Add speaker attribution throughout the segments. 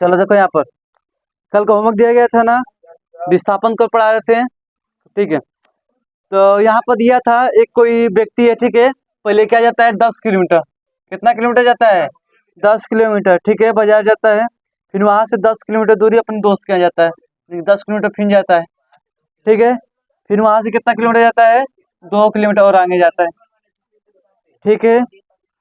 Speaker 1: चलो देखो यहाँ पर कल का होमवर्क दिया गया था ना, विस्थापन कल पढ़ा रहे थे। ठीक है, तो यहाँ पर दिया था एक कोई व्यक्ति है, ठीक है, पहले क्या जाता है 10 किलोमीटर। कितना किलोमीटर जाता है? 10 किलोमीटर। ठीक है, बाजार जाता है, फिर वहां से 10 किलोमीटर दूरी अपने दोस्त के यहाँ जाता है, 10 किलोमीटर फिर जाता है। ठीक है, फिर वहां से कितना किलोमीटर जाता है? 2 किलोमीटर और आगे जाता है। ठीक है,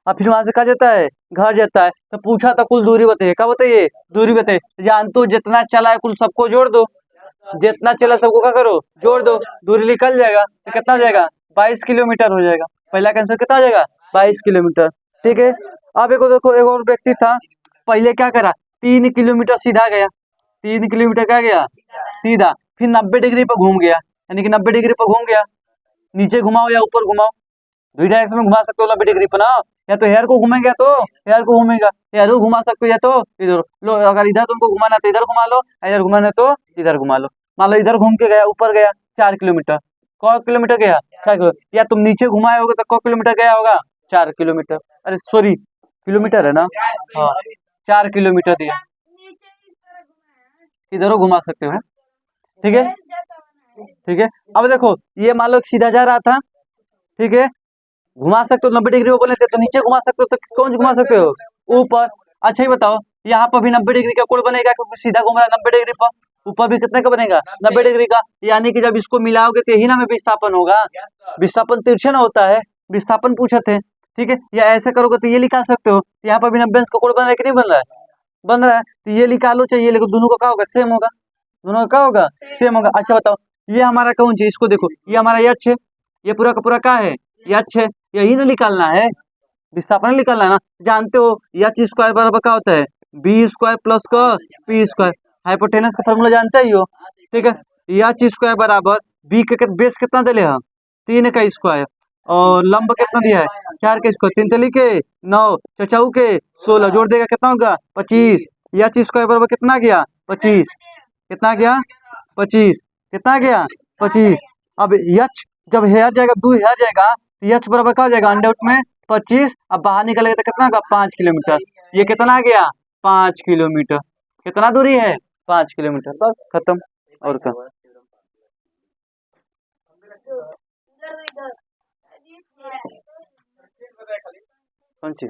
Speaker 1: और फिर वहां से कहा जाता है घर जाता है। तो पूछा था कुल दूरी बताइए, क्या बताइए? दूरी बताइए। जानते हो जितना चला है कुल सबको जोड़ दो, जितना चला सबको क्या करो? जोड़ दो, दूरी निकल जाएगा। तो कितना हो जाएगा? 22 किलोमीटर हो जाएगा। पहला का आंसर कितना हो जाएगा? 22 किलोमीटर। ठीक है, अब एक देखो एक और व्यक्ति था, पहले क्या करा? 3 किलोमीटर सीधा गया, 3 किलोमीटर क्या गया? सीधा, फिर 90 डिग्री पर घूम गया, यानी कि 90 डिग्री पर घूम गया। नीचे घुमाओ या ऊपर घुमाओ, दो डायरेक्शन में घुमा सकते हो 90 डिग्री पर ना। या तो हेयर को घूमेंगे तो हेयर को घूमेगा, हेयर को घुमा सकते हो या तो इधर लो। अगर इधर तुमको घुमाना तो इधर घुमा लो, इधर घुमाना तो इधर घुमा लो। मान लो इधर घूम के गया, ऊपर गया 4 किलोमीटर। क किलोमीटर गया? 4 किलोमीटर। या तुम नीचे घुमाए होगे तो क किलोमीटर गया होगा? 4 किलोमीटर। अरे सॉरी, किलोमीटर है ना। हाँ, 4 किलोमीटर दिया। इधर घुमा सकते हो, है? ठीक है, ठीक है। अब देखो ये मान लो सीधा जा रहा था, ठीक है, घुमा सकते हो 90 डिग्री वो बोले थे, तो नीचे घुमा सकते हो, तो कौन घुमा सकते हो? ऊपर। अच्छा ही बताओ, यहाँ पर भी 90 डिग्री का कोण बनेगा क्योंकि सीधा घूम रहा है 90 डिग्री पर। ऊपर भी कितने का बनेगा? 90 डिग्री का। यानी कि जब इसको मिलाओगे तो यही ना में विस्थापन होगा। विस्थापन तिरछे ना होता है, विस्थापन पूछे थे। ठीक है, या ऐसे करोगे तो ये लिखा सकते हो, यहाँ पर भी 90 का कोण बन रहा है कि नहीं बन रहा है? बन रहा है, तो ये लिखा लो चाहिए, लेकिन दोनों का क्या होगा? सेम होगा। दोनों का क्या होगा? सेम होगा। अच्छा बताओ, ये हमारा कौन सी? इसको देखो, ये हमारा यक्ष है, ये पूरा का पूरा क्या है? यक्ष है। यही ना निकालना है, विस्थापन निकालना है ना। जानते हो एच स्क्वायर बराबर क्या होता है? बी स्क्वायर प्लस का पी स्क्वायर। हाइपोटेनस का फॉर्मूला जानते ही हो। ठीक है, एच स्क्वायर बराबर बी के बेस कितना दिले हम? 3 का स्क्वायर, और लंब कितना दिया है? 4 का स्क्वायर। 3 तली के 9, चचाऊ के 16, जोड़ देगा कितना होगा? 25। एच स्क्वायर बराबर कितना गया? 25। कितना गया? 25। कितना गया? 25। अब एच जब हेयर जाएगा, दो हेयर जाएगा, एच बराबर क्या हो जाएगा? अंडर रूट में 25। अब बाहर निकलेगा तो कितना होगा? 5 किलोमीटर। ये कितना गया? 5 किलोमीटर। कितना दूरी है? 5 किलोमीटर। बस खत्म। और क्या? कौन सी?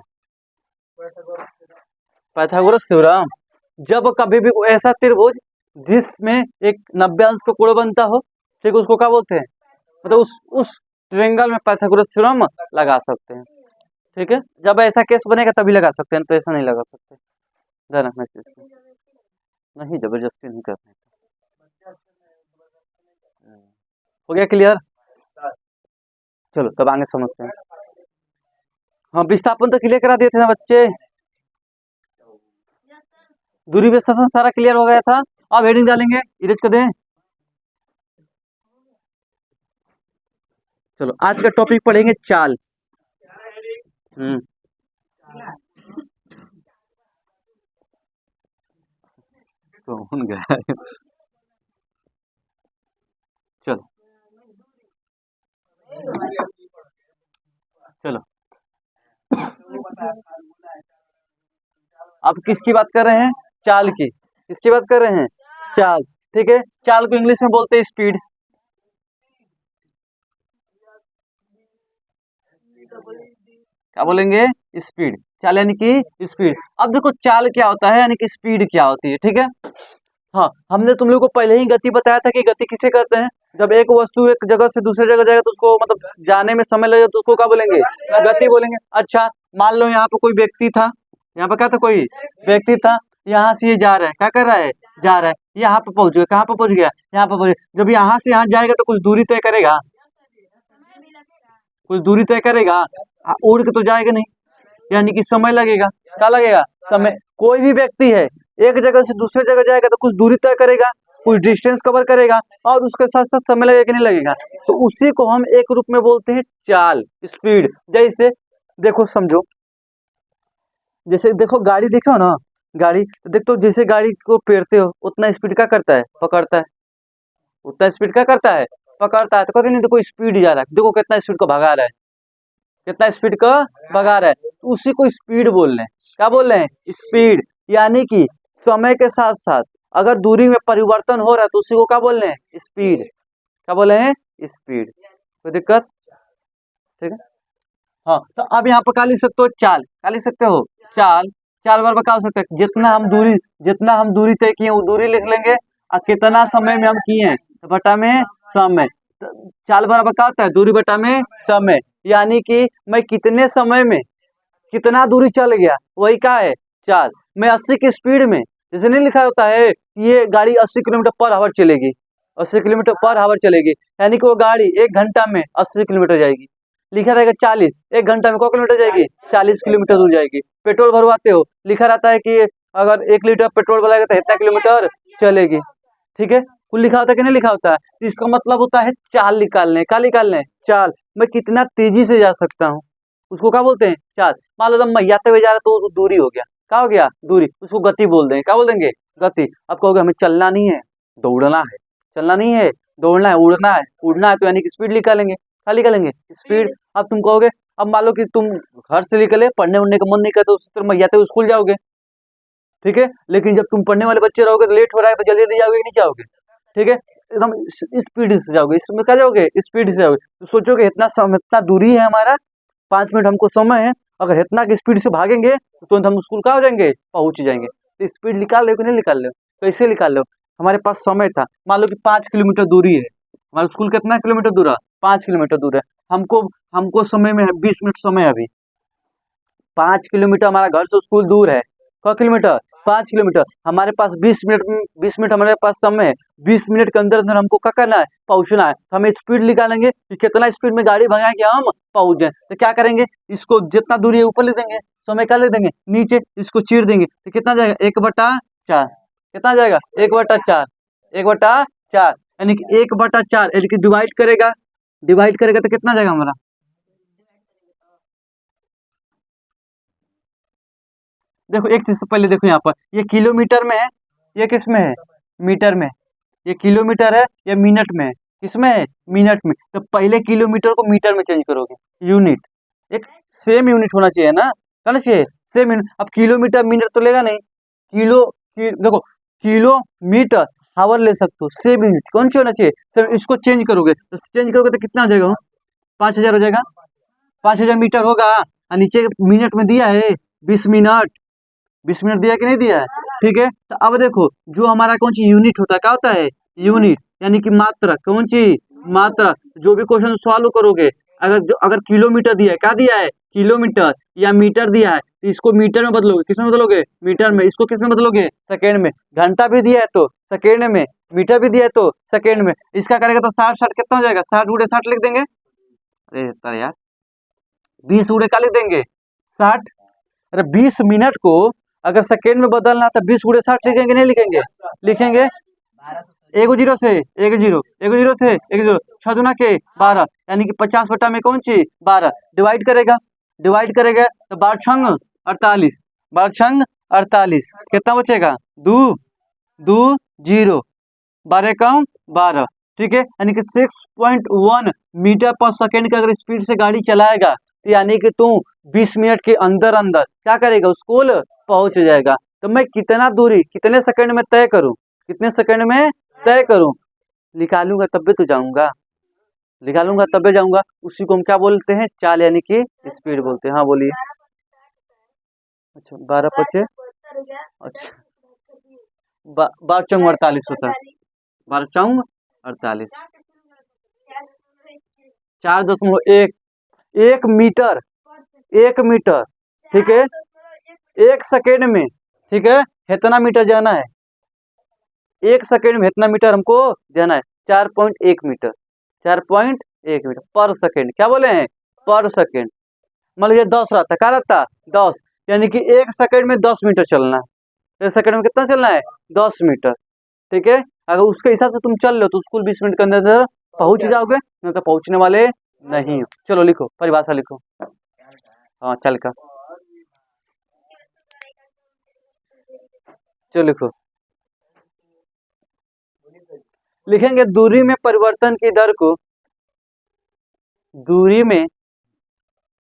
Speaker 1: Pythagoras theorem. जब कभी भी कोई ऐसा त्रिभुज जिसमें एक 90 अंश का कोण बनता हो, ठीक, उसको क्या बोलते हैं? मतलब उस ट्रायंगल में पाइथागोरस थ्योरम लगा सकते हैं। ठीक है, जब ऐसा केस बनेगा तभी लगा सकते हैं, तो ऐसा नहीं लगा सकते। ध्यान रखना चाहिए, नहीं जबरदस्ती नहीं करते। हो गया क्लियर? चलो तब आगे समझते हैं। हाँ, विस्थापन तो क्लियर करा दिए थे ना बच्चे। दूरी विस्थापन सारा क्लियर हो गया था। अब हेडिंग डालेंगे, इरेज कर दें। चलो आज का टॉपिक पढ़ेंगे चाल। कौन गया? चलो चलो, अब किसकी बात कर रहे हैं? चाल की। किसकी बात कर रहे हैं? चाल। ठीक है, चाल को इंग्लिश में बोलते हैं स्पीड। क्या बोलेंगे? स्पीड। चाल यानी कि स्पीड। अब देखो चाल क्या होता है, यानी कि स्पीड क्या होती है। ठीक है, हाँ, हमने तुम लोग को पहले ही गति बताया था कि गति किसे कहते हैं? जब एक वस्तु एक जगह से दूसरे जगह जाएगा तो उसको मतलब जाने में समय लगेगा तो उसको क्या बोलेंगे? गति बोलेंगे। अच्छा, मान लो यहाँ पे कोई व्यक्ति था, यहाँ पे क्या था? कोई व्यक्ति था, यहाँ से ये जा रहा है, क्या कर रहा है? जा रहा है, यहाँ पे पहुंच गया। कहाँ पे पहुंच गया? यहाँ पे पहुंच गया। जब यहाँ से यहाँ जाएगा तो कुछ दूरी तय करेगा, कुछ दूरी तय करेगा। उड़ के तो जाएगा नहीं, यानी कि समय लगेगा। क्या लगेगा? समय। कोई भी व्यक्ति है एक जगह से दूसरे जगह जाएगा तो कुछ दूरी तय करेगा, कुछ डिस्टेंस कवर करेगा, और उसके साथ साथ समय लगेगा कि नहीं लगेगा? तो उसी को हम एक रूप में बोलते हैं चाल, स्पीड। जैसे देखो समझो, जैसे देखो गाड़ी देखो ना, गाड़ी देखो, जैसे गाड़ी को पेरते हो उतना स्पीड क्या करता है? पकड़ता है। उतना स्पीड क्या करता है? पकड़ता है। तो कहते नहीं देखो स्पीड जा रहा है, देखो कितना स्पीड को भगा रहा है, कितना स्पीड का भगा रहा है। तो उसी को स्पीड बोल रहे हैं। क्या बोल रहे हैं? स्पीड। यानी कि समय के साथ साथ अगर दूरी में परिवर्तन हो रहा है तो उसी को क्या बोल रहे हैं, स्पीड। क्या बोले हैं, स्पीड। कोई दिक्कत, ठीक है। हाँ, तो अब यहाँ पर क्या लिख सकते हो, चाल। क्या लिख सकते हो, चाल। चाल बराबर क्या हो सकता है, जितना हम दूरी तय किए वो दूरी लिख लेंगे, और कितना समय में हम किए हैं तो बटा में समय। तो चाल बराबर क्या होता है, दूरी बटा में समय। यानी कि मैं कितने समय में कितना दूरी चल गया, वही क्या है, चाल। मैं 80 की स्पीड में, जैसे नहीं लिखा होता है ये गाड़ी 80 किलोमीटर पर आवर चलेगी, 80 किलोमीटर पर आवर चलेगी, यानी कि वो गाड़ी 1 घंटा में 80 किलोमीटर जाएगी। लिखा रहेगा 40, 1 घंटा में 1 किलोमीटर जाएगी, 40 किलोमीटर दूर जाएगी। पेट्रोल भरवाते हो, लिखा रहता है कि अगर 1 लीटर पेट्रोल भराएगा तो इतना किलोमीटर चलेगी, ठीक है। कुल लिखा होता है कि नहीं लिखा होता है, तो इसका मतलब होता है चाल निकालने। क्या निकालने, चाल। मैं कितना तेजी से जा सकता हूँ, उसको क्या बोलते हैं, चाल। मान लो मैं याते हुए जा रहा तो दूरी हो गया, क्या हो गया, दूरी, उसको गति बोल देंगे। क्या बोल देंगे, गति। अब कहोगे हमें चलना नहीं है, दौड़ना है। चलना नहीं है, दौड़ना है, उड़ना है। उड़ना है तो यानी कि स्पीड निकालेंगे। क्या निकालेंगे, स्पीड। अब तुम कहोगे, अब मान लो कि तुम घर से निकले, पढ़ने उड़ने का मन नहीं करता, उस तरह मैयाते हुए स्कूल जाओगे, ठीक है। लेकिन जब तुम पढ़ने वाले बच्चे रहोगे तो लेट हो रहा है तो जल्दी जल्दी जाओगे कि नहीं जाओगे, ठीक है। एकदम स्पीड से जाओगे, इसमें क्या जाओगे, स्पीड से जाओगे। तो सोचोगे इतना इतना दूरी है हमारा, 5 मिनट हमको समय है, अगर इतना की स्पीड से भागेंगे तो तुरंत हम स्कूल कहाँ हो जाएंगे, पहुंच जाएंगे। तो स्पीड निकाल लो कि नहीं निकाल लो, कैसे निकाल लो। हमारे पास समय था, मान लो कि 5 किलोमीटर दूरी है, हमारा स्कूल कितना किलोमीटर दूर है, 5 किलोमीटर दूर है। हमको हमको समय में है 20 मिनट समय है अभी। 5 किलोमीटर हमारा घर से स्कूल दूर है, क किलोमीटर, 5 किलोमीटर। हमारे पास 20 मिनट, 20 मिनट हमारे पास समय है। 20 मिनट के अंदर अंदर हमको क्या करना है, पहुंचना है। तो हमें स्पीड निकालेंगे कि कितना स्पीड में गाड़ी भगाएंगे हम पहुंच जाए। तो क्या करेंगे, इसको जितना दूरी है ऊपर लिख देंगे, समय क्या लिख देंगे नीचे, इसको चीर देंगे तो कितना जाएगा, 1/4। कितना जाएगा, 1/4। 1/4 यानी कि 1/4 यानी कि डिवाइड करेगा, डिवाइड करेगा तो कितना जाएगा हमारा। देखो एक चीज से पहले देखो, यहाँ पर ये किलोमीटर में है, ये किस में है, मीटर में। ये किलोमीटर है, ये मिनट में है, किसमें है, मिनट में। तो पहले किलोमीटर को मीटर में चेंज करोगे, यूनिट। एक सेम यूनिट होना चाहिए ना, करना चाहिए सेम यूनिट। अब किलोमीटर मिनट तो लेगा नहीं, देखो किलोमीटर हावर ले सकते हो, सेम यूनिट कौन सी होना चाहिए, सेम। इसको चेंज करोगे तो कितना हो जाएगा, 5,000 हो जाएगा। 5,000 मीटर होगा, और नीचे मिनट में दिया है 20 मिनट, 20 मिनट दिया कि नहीं दिया है, ठीक है। तो अब देखो जो हमारा कौन सी यूनिट होता है, क्या होता है, यूनिट यानी कि मात्रा। कौन सी, मात्रा। जो भी क्वेश्चन सॉल्व करोगे, अगर किलोमीटर दिया है, क्या दिया है, किलोमीटर या मीटर दिया है, तो इसको मीटर में बदलोगे, किस में बदलोगे, मीटर में। इसको किस में बदलोगे, सेकेंड में। घंटा भी दिया है तो सेकेंड में, मीटर भी दिया है तो सेकेंड में। इसका करेगा तो 60 कितना हो जाएगा, 60 × 60 लिख देंगे। अरे यार 20 × 60 लिख देंगे, 60। अरे 20 मिनट को अगर सेकेंड में बदलना तो 20 × 60 लिखेंगे, नहीं लिखेंगे, लिखेंगे। एगो जीरो से एक जीरो, एगो जीरो से एक जीरो, 6×2 = 12, यानी कि 50 में कौन सी 12। डिवाइड करेगा, डिवाइड करेगा तो 12×6 = 48, 12×6 = 48, कितना बचेगा, 2 2 0, 12 × 12, ठीक है। यानी कि 6.1 मीटर पर सेकेंड की अगर स्पीड से गाड़ी चलाएगा तो यानी कि तू 20 मिनट के अंदर अंदर क्या करेगा, स्कूल पहुंच जाएगा। तो मैं कितना दूरी कितने सेकंड में तय करूं, कितने सेकंड में तय करूं, निकालूंगा तब तो जाऊंगा, निकालूंगा तब जाऊंगा। उसी को हम क्या बोलते हैं, चाल यानी कि स्पीड बोलते हैं। हाँ बोलिए। अच्छा 12×5, अच्छा 12×4 = 48 होता है, 12×4 = 48, 4.1, 1 मीटर, 1 मीटर, ठीक है। 1 सेकेंड में, ठीक है, कितना मीटर जाना है, 1 सेकेंड में इतना मीटर हमको जाना है, 4.1 मीटर, 4.1 मीटर पर सेकेंड। क्या बोले हैं, पर सेकेंड। मान लीजिए 10 रहता, क्या रहता, 10, यानी कि 1 सेकेंड में 10 मीटर चलना है। 1 सेकेंड में कितना चलना है, 10 मीटर, ठीक है। अगर उसके हिसाब से तुम चल लो तो स्कूल 20 मिनट के अंदर अंदर पहुंच जाओगे, नहीं तो पहुंचने वाले नहीं हो। चलो लिखो, परिभाषा लिखो। हाँ चल का, चलो लिखो। लिखेंगे दूरी में परिवर्तन की दर को, दूरी में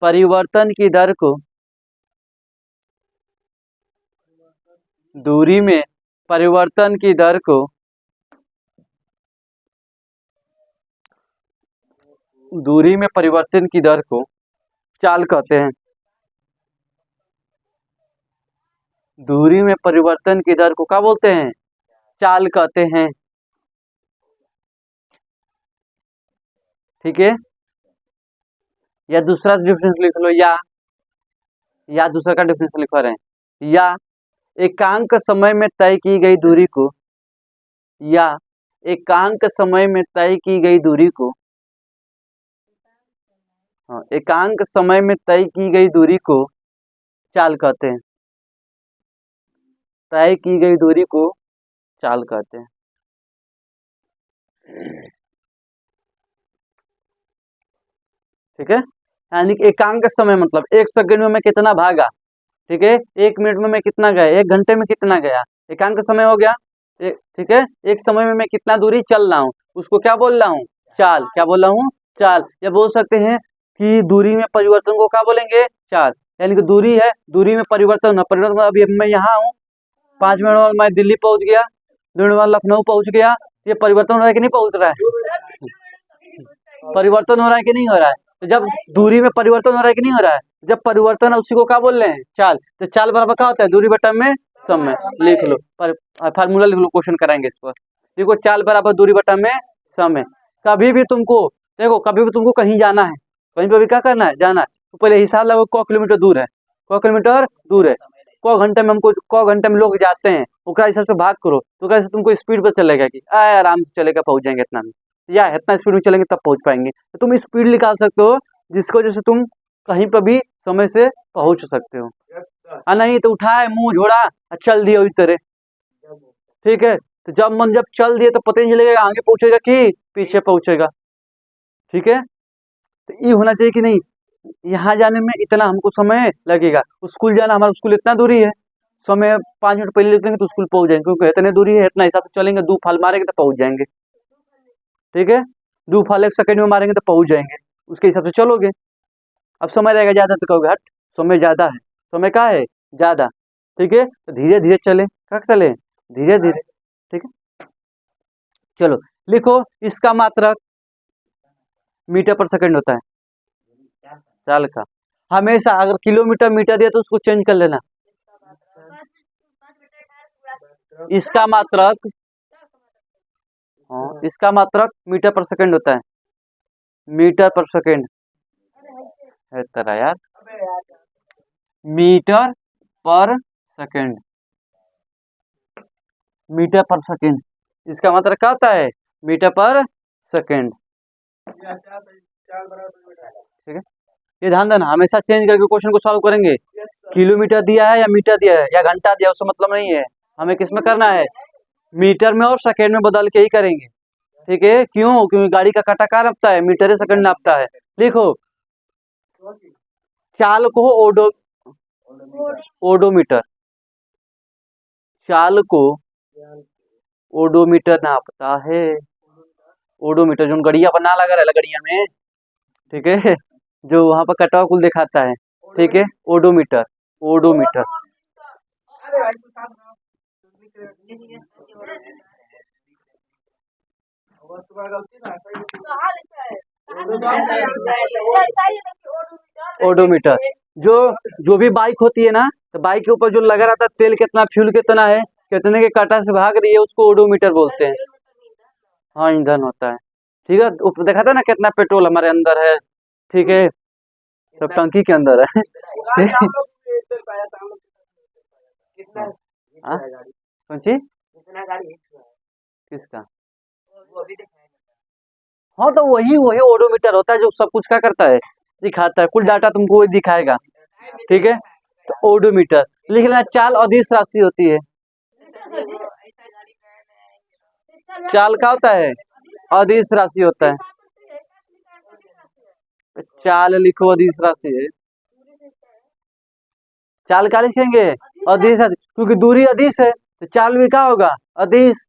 Speaker 1: परिवर्तन की दर को दूरी में परिवर्तन की दर को चाल कहते हैं। दूरी में परिवर्तन की दर को क्या बोलते हैं? चाल कहते हैं। ठीक है, या दूसरा डिफरेंस लिख लो, या दूसरा का डिफरेंस लिख रहे हैं। या एकांक समय में तय की गई दूरी को, या एकांक समय में तय की गई दूरी को, एकांक समय में तय की गई दूरी को चाल कहते हैं। तय की गई दूरी को चाल कहते हैं। ठीक है, यानी कि एकांक समय मतलब 1 सेकंड में मैं कितना भागा, ठीक है, 1 मिनट में मैं कितना गया, 1 घंटे में कितना गया, एकांक समय हो गया। ठीक है, एक समय में मैं कितना दूरी चल रहा हूँ, उसको क्या बोल रहा हूँ? चाल। क्या बोल रहा हूँ? चाल। या बोल सकते हैं कि दूरी में परिवर्तन को क्या बोलेंगे? चाल। यानी कि दूरी है, दूरी में परिवर्तन अभी मैं यहाँ हूँ, 5 मिनट में मैं दिल्ली पहुंच गया, 2 मिनट में लखनऊ पहुंच गया, ये परिवर्तन हो रहा है कि नहीं पहुंच रहा है? परिवर्तन हो रहा है कि नहीं हो रहा है? तो जब दूरी में परिवर्तन हो रहा है कि नहीं हो रहा है, जब परिवर्तन है उसी को क्या बोल रहे हैं? चाल। तो चाल बराबर क्या होता है? दूरी बटा में समय। लिख लो, फार्मूला लिख लो, क्वेश्चन कराएंगे इस पर। देखो, चाल बराबर दूरी बटा में समय। कभी भी तुमको देखो, कभी भी तुमको कहीं जाना है, कहीं पर भी क्या करना है? जाना है, तो पहले हिसाब लगाओ क किलोमीटर दूर है, क किलोमीटर दूर है, क घंटे में हमको, क घंटे में लोग जाते हैं, उसका हिसाब से भाग करो, तो कैसे तुमको स्पीड पर चलेगा कि आराम से चलेगा, पहुंच जाएंगे इतना में, या इतना स्पीड में चलेंगे तब पहुंच पाएंगे। तो तुम स्पीड निकाल सकते हो जिसको जैसे तुम कहीं पर भी समय से पहुंच सकते हो। नहीं तो उठाए मुंह झोड़ा चल दिए उस तरह। ठीक है, तो जब चल दिए तो पता नहीं चलेगा आगे पहुंचेगा कि पीछे पहुंचेगा। ठीक है, तो ये होना चाहिए कि नहीं, यहाँ जाने में इतना हमको समय लगेगा, स्कूल जाना, हमारा स्कूल इतना दूरी है, समय 5 मिनट पहले निकलेंगे तो स्कूल पहुंच जाएंगे, क्योंकि इतने दूरी है, इतना हिसाब से चलेंगे, 2 फाल मारेंगे तो पहुंच जाएंगे। ठीक है, 2 फाल 1 सेकंड में मारेंगे तो पहुंच जाएंगे, उसके हिसाब से चलोगे। अब समय रहेगा ज्यादा तो कहोगे हट, समय ज्यादा है, समय क्या है? ज्यादा। ठीक है, तो धीरे धीरे चले, क्या चले? धीरे धीरे। ठीक है, चलो लिखो, इसका मात्रक मीटर पर सेकंड होता है, चाल का। हमेशा अगर किलोमीटर मीटर दिया तो उसको चेंज कर लेना। इसका मात्रक, इसका मात्रक मीटर पर सेकंड होता है, मीटर पर सेकंड है तरह यार, मीटर पर सेकंड, मीटर पर सेकंड, इसका मतलब क्या होता है? मीटर पर सेकंड। ठीक है, ये ध्यान देना, हमेशा चेंज करके क्वेश्चन को सॉल्व करेंगे। किलोमीटर दिया है या मीटर दिया है या घंटा दिया है उससे मतलब नहीं है, हमें किस में करना है? मीटर में और सेकंड में बदल के ही करेंगे। ठीक है, क्यों? क्योंकि गाड़ी का काटा कहाँ नापता है? मीटर है, सेकंड नापता है। लिखो, चाल को ओडोमीटर, चाल को ओडोमीटर नापता है, ओडोमीटर जो गड़िया पर ना लगा रहा गड़िया में, ठीक है, जो वहां पर कटाव कुल दिखाता है। ठीक है, ओडोमीटर, ओडोमीटर। ओडोमीटर, जो भी बाइक होती है ना, तो बाइक के ऊपर जो लगा रहता है तेल कितना, फ्यूल कितना है, कितने के काटा से भाग रही है, उसको ओडोमीटर बोलते हैं। हाँ, ईंधन होता है। ठीक है, दिखाता है ना कितना पेट्रोल हमारे अंदर है। ठीक है, सब टंकी के अंदर है। कौन सी? किसका? हाँ, तो वही वही ओडोमीटर होता है जो सब कुछ क्या करता है? दिखाता है, कुल डाटा तुमको वही दिखाएगा। ठीक है, तो ओडोमीटर लिख लेना। चाल अदिश राशि होती है, चाल का होता है? अदिश राशि होता है। चाल लिखो, अदिश राशि है। चाल क्या लिखेंगे? अदिश, क्योंकि दूरी अदिश है, तो चाल भी क्या होगा? अदिश।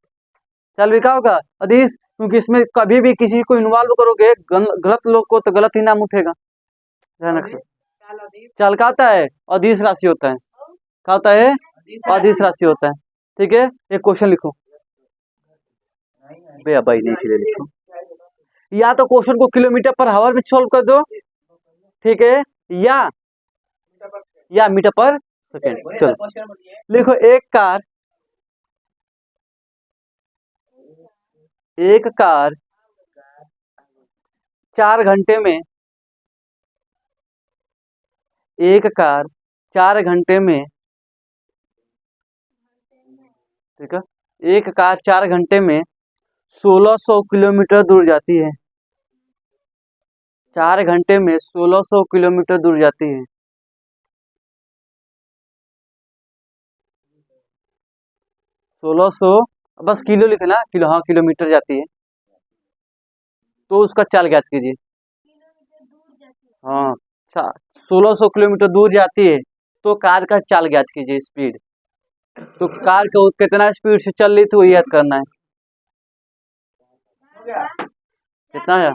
Speaker 1: चाल भी क्या होगा? अदिश, क्योंकि इसमें कभी भी किसी को इन्वॉल्व करोगे गलत लोग को, तो गलत ही नाम उठेगा। ध्यान रखो, चाल का होता है? अदिश राशि होता है। क्या होता है? अदिश राशि होता है। ठीक है, एक क्वेश्चन लिखो। बे भाई नहीं सीधे लिखो, या तो क्वेश्चन को किलोमीटर पर हावर में सॉल्व कर दो, ठीक है, या मीटर पर सेकेंड। चलो लिखो, एक कार 4 घंटे में, एक कार 4 घंटे में, ठीक है, एक कार 4 घंटे में 1600 किलोमीटर दूर जाती है। 4 घंटे में 1600 किलोमीटर दूर जाती है। 1600, बस किलो लिखना, किलो, हाँ किलोमीटर जाती है, तो उसका चाल ज्ञात कीजिए। हाँ, 1600 किलोमीटर दूर जाती है, तो कार का चाल ज्ञात कीजिए, स्पीड। तो कार को कितना स्पीड से चल रही थी वो याद करना है। कितना है?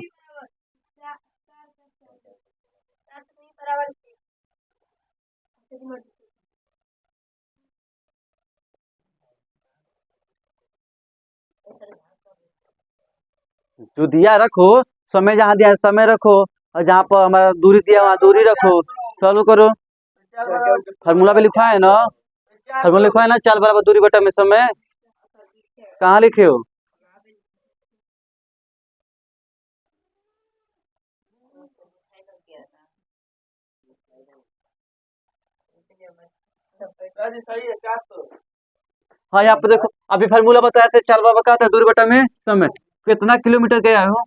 Speaker 1: जो दिया रखो, समय जहाँ दिया है समय रखो, और जहाँ पर हमारा दूरी दिया वहाँ दूरी रखो, चालू करो। फार्मूला पे लिखा है ना, फार्मूला लिखा है ना, चाल बराबर दूरी बटा में समय। कहाँ लिखे हो? हाँ, यहाँ पे देखो, अभी फार्मूला बताया था, चाल बराबर क्या था, दूरी बटा में समय। कितना किलोमीटर गया हो?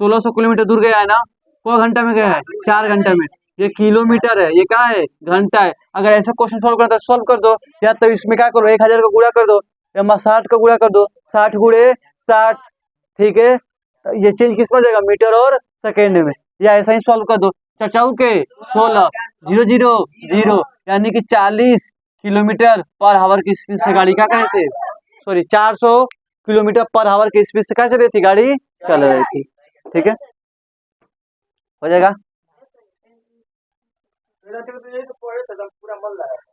Speaker 1: 1600 किलोमीटर दूर गया है ना, को घंटा में गया है? 4 घंटे में। ये किलोमीटर है, ये क्या है? घंटा है। अगर ऐसा क्वेश्चन सॉल्व करना है तो सॉल्व कर दो, या तो इसमें क्या करो, 1000 का गुणा कर दो, या 60 का गुणा कर दो, 60 गुणे 60, ठीक है। ये चेंज किस में हो जाएगा, मीटर और सेकेंड में, या ऐसा ही सॉल्व कर दो। चचाऊ के 16 0 0 0, यानी कि 40 किलोमीटर पर आवर की स्पीड से गाड़ी क्या करे थे, सॉरी 400 किलोमीटर पर आवर की स्पीड से क्या चल रही थी, गाड़ी चल रही थी। ठीक है, हो जाएगा।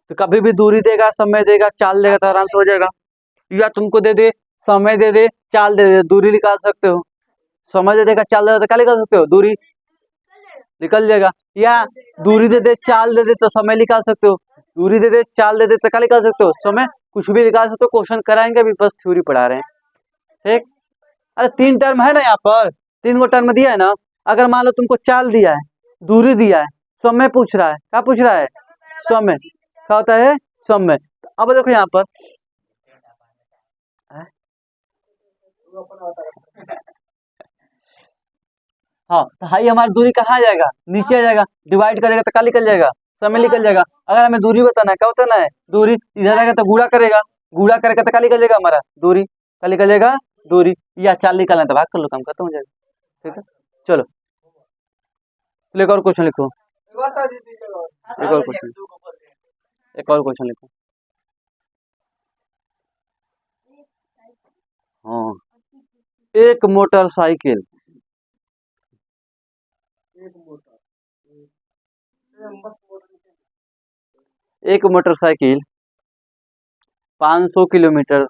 Speaker 1: तो कभी भी दूरी देगा, समय देगा, चाल देगा, तो आराम से हो जाएगा। या तुमको दे दे, समय दे दे, चाल दे दे, दूरी निकाल सकते हो। समय दे देगा, चाल दे दे, तो क्या निकाल सकते हो, दूरी निकल जाएगा। या दूरी दे दे, चाल दे दे, तो समय निकाल सकते हो। दूरी दे दे, चाल दे दे, तो क्या निकाल सकते हो, समय। कुछ भी निकाल सकते हो, क्वेश्चन कराएंगे अभी, बस थ्योरी पढ़ा रहे हैं। ठीक, अरे 3 टर्म है ना यहाँ पर, 3 गो टर्म दिया है ना। अगर मान लो तुमको चाल दिया है, दूरी दिया है, समय पूछ रहा है, क्या पूछ रहा है, समय, क्या होता है, समय। अब देखो यहाँ पर, हाँ, तो हाई हमारी दूरी कहाँ आ जाएगा, नीचे आ जाएगा, डिवाइड करेगा तो क्या निकल जाएगा, समय निकल जाएगा। अगर हमें दूरी बताना है, क्या बताना है, दूरी, इधर आएगा तो गुणा करेगा, गुणा करके तो क्या निकल जाएगा हमारा, दूरी, क्या निकल जाएगा, दूरी। या चाल निकालना है तो भाग कर लो, काम खत्म हो जाएगा। ठीक है, चलो एक और क्वेश्चन लिखो, एक और क्वेश्चन, एक और क्वेश्चन लिखो। हाँ, एक मोटरसाइकिल, एक मोटरसाइकिल 500 किलोमीटर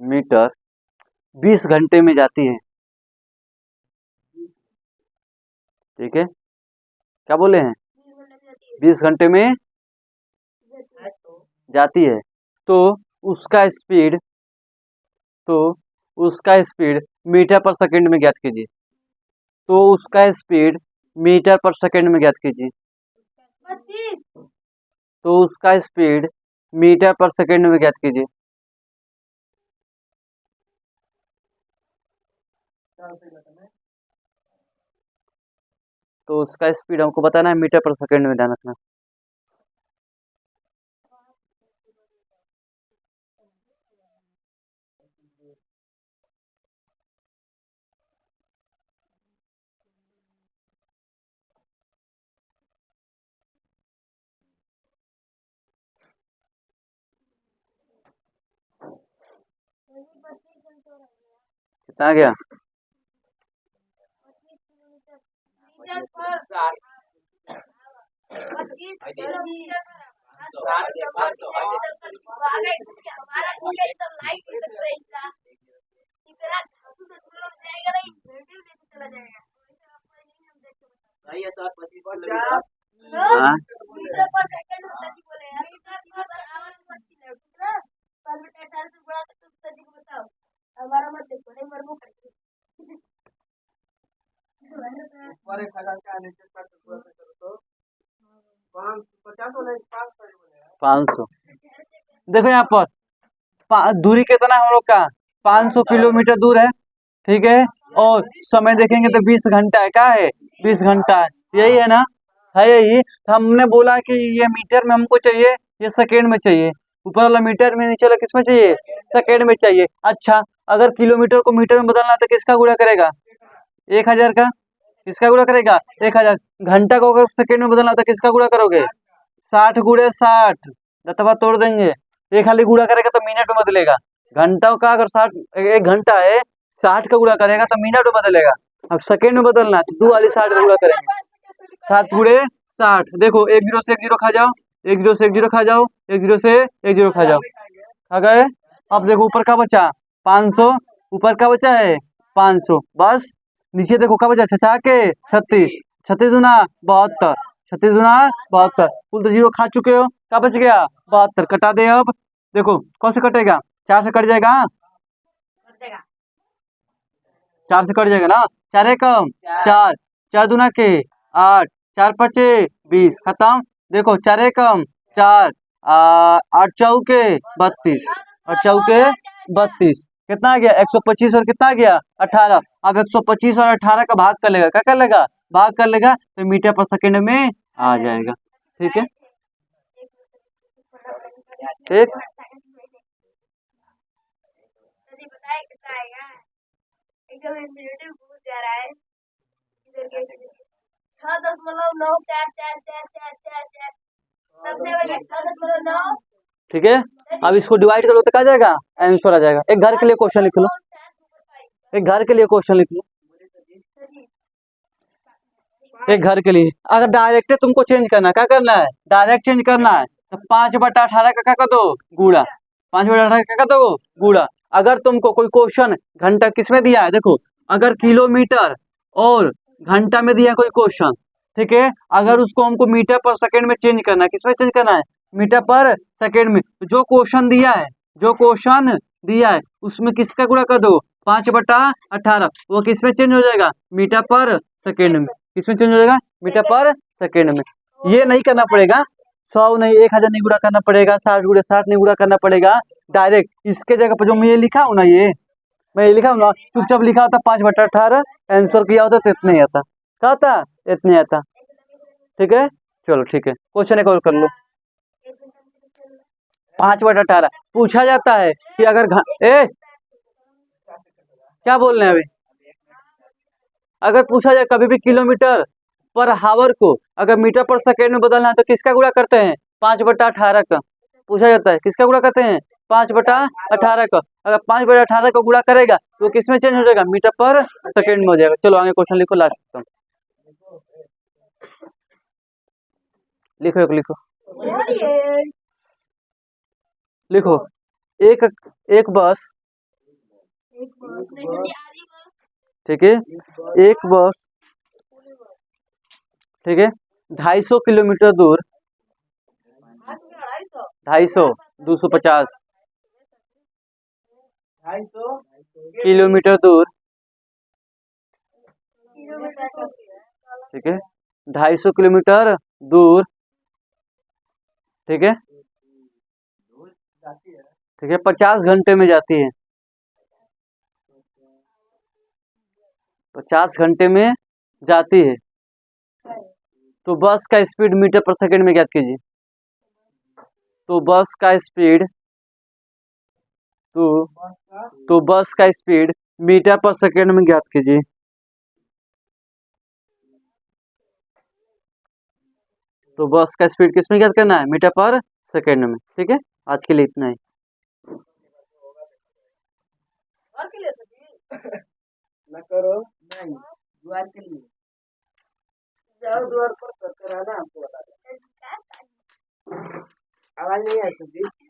Speaker 1: मीटर 20 घंटे में जाती है। ठीक है, क्या बोले हैं, 20 घंटे में जाती है, तो उसका स्पीड, तो उसका स्पीड मीटर पर सेकंड में ज्ञात कीजिए। तो उसका स्पीड मीटर पर सेकंड में ज्ञात कीजिए। तो उसका स्पीड मीटर पर सेकंड में ज्ञात कीजिए। तो उसका स्पीड हमको बताना है, मीटर पर सेकंड में, ध्यान रखना। कितना आ गया, हाँ पाँच सौ। देखो यहाँ पर दूरी कितना है हम लोग का, 500 किलोमीटर दूर है। ठीक है, और समय देखेंगे तो 20 घंटा है। क्या है? 20 घंटा है, यही है ना? है यही। तो हमने बोला कि ये मीटर में हमको चाहिए, ये सेकेंड में चाहिए। ऊपर वाला मीटर में, नीचे वाला किस में चाहिए? सेकेंड में चाहिए। अच्छा, अगर किलोमीटर को मीटर में बदलना है तो किसका गुणा करेगा? 1000 का। किसका गुणा करेगा? 1000। घंटा को अगर सेकेंड में बदलना है तो किसका गुणा करोगे? 60 गुणे 60, दतवा तोड़ देंगे। एक खाली गुणा करेगा तो मिनट में बदलेगा। घंटा का अगर 60, 1 घंटा है, 60 का गुणा करेगा तो मिनट में बदलेगा। अब सेकेंड में बदलना है तो 2 वाली 60 का गुणा करेंगे। 7 गुणे 60। देखो, 1 जीरो से 1 जीरो खा जाओ, 1 जीरो से 1 जीरो खा जाओ, 1 जीरो से 1 जीरो खा जाओ, खा गए। अब देखो ऊपर का बचा 500, ऊपर का बचा है 500, बस। नीचे देखो का बचा, छछा के 36, 36 दूना 72, 36 दूना 72, कुल तो जीरो खा चुके हो। क्या बच गया? 72। कटा दे अब। देखो कौन से कटेगा? 4 से कट जाएगा। 4 से कट जाएगा ना। 4 एकम 4, 4 दूना के 8, 4 पचे 20, खत्म। देखो 4 एकम 4, 8 चौके 32, 8 चौके 32, कितना आ गया? 125 और कितना आ गया? 18। अब 125 और 18 का भाग कर लेगा। क्या कर लेगा? भाग कर लेगा तो मीटर पर सेकेंड में आ जाएगा। ठीक है, ठीक। ठीक है, अब इसको डिवाइड करो तो क्या आ जाएगा? आंसर आ जाएगा। एक घर के लिए क्वेश्चन लिख लो, एक घर के लिए क्वेश्चन लिख लो, एक घर के लिए। अगर डायरेक्ट तुमको चेंज करना है, क्या करना है? डायरेक्ट चेंज करना है तो 5/18 का क्या कर दो? गुणा। 5/18 का क्या कर दो? गुणा। अगर तुमको कोई क्वेश्चन घंटा किसमें दिया है, देखो, अगर किलोमीटर और घंटा में दिया कोई क्वेश्चन, ठीक है, अगर उसको हमको मीटर पर सेकेंड में चेंज करना है, किसमें चेंज करना है? मीटर पर सेकेंड में। तो जो क्वेश्चन दिया है, जो क्वेश्चन दिया है उसमें किसका गुणा कर दो? 5/18, वो किसमें चेंज हो जाएगा? मीटर पर सेकेंड में। किसमें चेंज हो जाएगा? मीटर पर सेकेंड में। ये नहीं करना पड़ेगा, 100 नहीं, 1000 नहीं गुणा करना पड़ेगा, 60 गुणे 60 नहीं गुणा करना पड़ेगा। डायरेक्ट इसके जगह पर जो मैं ये लिखा हूँ ना, ये मैं ये लिखा हूँ ना, चुपचाप लिखा होता 5/18, आंसर किया होता तो इतने ही आता। क्या आता? इतने आता। ठीक है, चलो ठीक है, क्वेश्चन एक और कर लो। 5/18 पूछा जाता है कि अगर क्या बोल रहे हैं अभी? अगर पूछा जाए कभी भी किलोमीटर पर हावर को अगर मीटर पर सेकेंड में बदलना है तो किसका गुणा करते हैं? 5/18 का। पूछा जाता है किसका गुणा करते हैं? 5/18 का। अगर 5/18 का गुणा करेगा तो किसमें चेंज हो जाएगा? मीटर पर सेकेंड में हो जाएगा। चलो आगे क्वेश्चन लिखो, लास्ट तक लिखो, लिखो, लिखो। एक एक बस, ठीक है, एक बस, ठीक है, 250 किलोमीटर दूर, 250, 250 किलोमीटर दूर, ठीक है, 250 किलोमीटर दूर, ठीक है, ठीक है, 50 घंटे में जाती है, 50 घंटे में जाती है। तो बस का स्पीड मीटर पर सेकंड में ज्ञात कीजिए। तो बस का स्पीड, तो बस का स्पीड मीटर पर सेकंड में ज्ञात कीजिए। तो बस का स्पीड किस में ज्ञात करना है? मीटर पर सेकंड में। ठीक है, आज के लिए इतना ही।
Speaker 2: न करो नहीं, द्वार के लिए जाओ, द्वार पर करना हमको बता दो। आवाज नहीं आ सकती।